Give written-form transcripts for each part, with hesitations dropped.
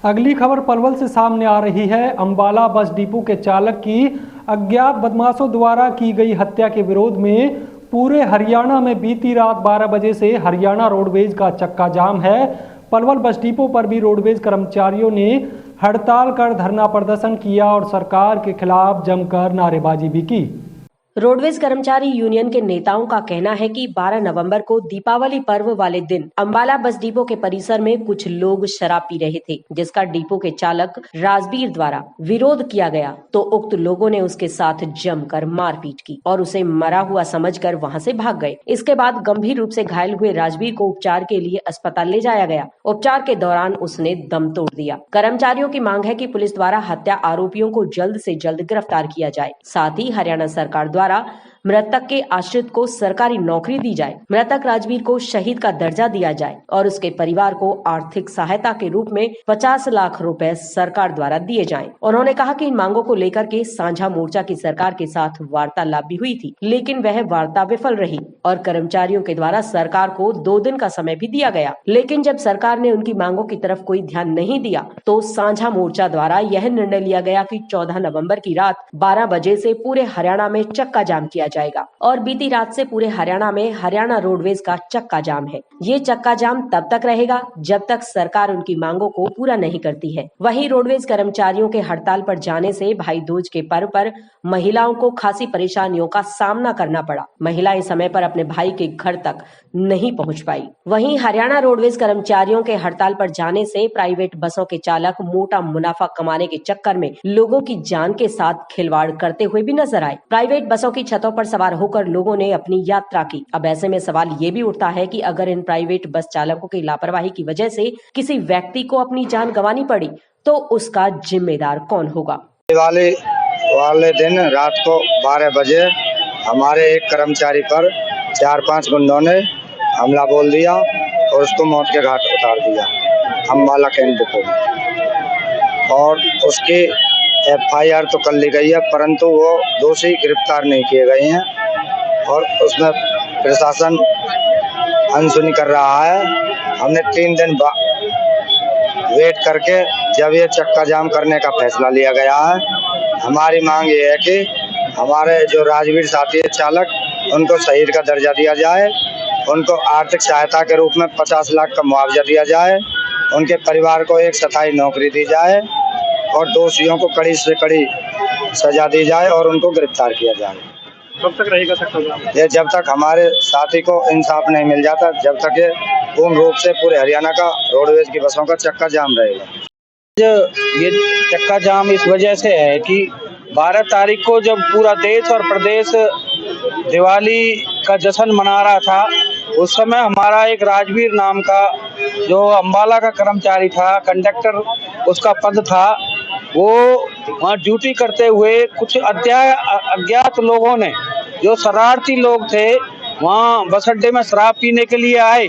अगली खबर पलवल से सामने आ रही है। अंबाला बस डिपो के चालक की अज्ञात बदमाशों द्वारा की गई हत्या के विरोध में पूरे हरियाणा में बीती रात 12 बजे से हरियाणा रोडवेज का चक्का जाम है। पलवल बस डिपो पर भी रोडवेज कर्मचारियों ने हड़ताल कर धरना प्रदर्शन किया और सरकार के खिलाफ जमकर नारेबाजी भी की। रोडवेज कर्मचारी यूनियन के नेताओं का कहना है कि 12 नवंबर को दीपावली पर्व वाले दिन अंबाला बस डिपो के परिसर में कुछ लोग शराब पी रहे थे, जिसका डिपो के चालक राजवीर द्वारा विरोध किया गया तो उक्त लोगों ने उसके साथ जमकर मारपीट की और उसे मरा हुआ समझकर वहां से भाग गए। इसके बाद गंभीर रूप से घायल हुए राजवीर को उपचार के लिए अस्पताल ले जाया गया। उपचार के दौरान उसने दम तोड़ दिया। कर्मचारियों की मांग है कि पुलिस द्वारा हत्या आरोपियों को जल्द से जल्द गिरफ्तार किया जाए। साथ ही हरियाणा सरकार द्वारा मृतक के आश्रित को सरकारी नौकरी दी जाए, मृतक राजवीर को शहीद का दर्जा दिया जाए और उसके परिवार को आर्थिक सहायता के रूप में 50 लाख रुपए सरकार द्वारा दिए जाएं। उन्होंने कहा कि इन मांगों को लेकर के साझा मोर्चा की सरकार के साथ वार्तालाप भी हुई थी, लेकिन वह वार्ता विफल रही और कर्मचारियों के द्वारा सरकार को 2 दिन का समय भी दिया गया। लेकिन जब सरकार ने उनकी मांगों की तरफ कोई ध्यान नहीं दिया तो साझा मोर्चा द्वारा यह निर्णय लिया गया कि 14 नवंबर की रात 12 बजे से पूरे हरियाणा में चक्का जाम किया जाएगा और बीती रात से पूरे हरियाणा में हरियाणा रोडवेज का चक्का जाम है। ये चक्का जाम तब तक रहेगा जब तक सरकार उनकी मांगों को पूरा नहीं करती है। वहीं रोडवेज कर्मचारियों के हड़ताल पर जाने से भाई दूज के पर्व पर महिलाओं को खासी परेशानियों का सामना करना पड़ा। महिलाएं समय पर अपने भाई के घर तक नहीं पहुंच पाई। वहीं हरियाणा रोडवेज कर्मचारियों के हड़ताल पर जाने से प्राइवेट बसों के चालक मोटा मुनाफा कमाने के चक्कर में लोगों की जान के साथ खिलवाड़ करते हुए भी नजर आए। प्राइवेट बसों की छतों पर सवार होकर लोगों ने अपनी यात्रा की। अब ऐसे में सवाल ये भी उठता है कि अगर इन प्राइवेट बस चालकों की लापरवाही की वजह से किसी व्यक्ति को अपनी जान गंवानी पड़ी तो उसका जिम्मेदार कौन होगा। दिवाली वाले दिन रात को 12 बजे हमारे एक कर्मचारी पर 4-5 गुंडों ने हमला बोल दिया और उसको मौत के घाट उतार दिया अंबाला कैंट डिपो में। और उसकी FIR तो कर ली गई है, परंतु वो दोषी गिरफ्तार नहीं किए गए हैं और उसमें प्रशासन अनसुनी कर रहा है। हमने 3 दिन वेट करके जब ये चक्का जाम करने का फैसला लिया गया है, हमारी मांग ये है कि हमारे जो राजवीर साथी है चालक, उनको शहीद का दर्जा दिया जाए, उनको आर्थिक सहायता के रूप में 50 लाख का मुआवजा दिया जाए, उनके परिवार को एक स्थायी नौकरी दी जाए और दोषियों को कड़ी से कड़ी सजा दी जाए और उनको गिरफ्तार किया जाए। कब तक रहेगा चक्का जाम? ये जब तक हमारे साथी को इंसाफ नहीं मिल जाता, जब तक ये पूर्ण रूप से पूरे हरियाणा का रोडवेज की बसों का चक्का जाम रहेगा। ये चक्का जाम इस वजह से है कि 12 तारीख को जब पूरा देश और प्रदेश दिवाली का जश्न मना रहा था, उस समय हमारा एक राजवीर नाम का जो अंबाला का कर्मचारी था, कंडक्टर उसका पद था, वो वहाँ ड्यूटी करते हुए कुछ अज्ञात लोगों ने, जो शरारती लोग थे, वहाँ बस अड्डे में शराब पीने के लिए आए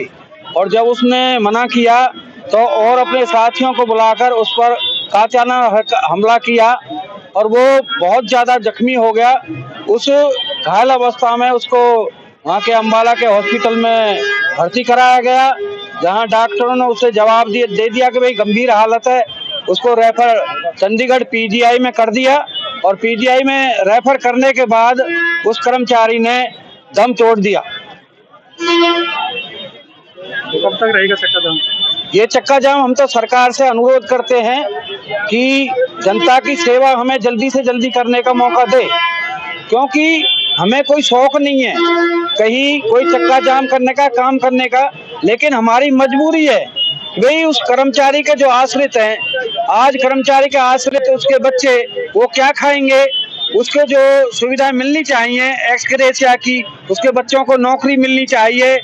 और जब उसने मना किया तो और अपने साथियों को बुलाकर उस पर कातिलाना हमला किया और वो बहुत ज़्यादा जख्मी हो गया। उस घायल अवस्था में उसको वहाँ के अंबाला के हॉस्पिटल में भर्ती कराया गया, जहाँ डॉक्टरों ने उसे जवाब दे दिया कि भाई गंभीर हालत है। उसको रेफर चंडीगढ़ PGI में कर दिया और PGI में रेफर करने के बाद उस कर्मचारी ने दम तोड़ दिया। तो कब तक रहेगा चक्का जाम? ये चक्का जाम हम तो सरकार से अनुरोध करते हैं कि जनता की सेवा हमें जल्दी से जल्दी करने का मौका दे, क्योंकि हमें कोई शौक नहीं है कहीं कोई चक्का जाम करने का, काम करने का, लेकिन हमारी मजबूरी है। वही उस कर्मचारी के जो आश्रित हैं, आज कर्मचारी के आश्रित उसके बच्चे वो क्या खाएंगे, उसको जो सुविधाएं मिलनी चाहिए एक्स ग्रेशिया की, उसके बच्चों को नौकरी मिलनी चाहिए।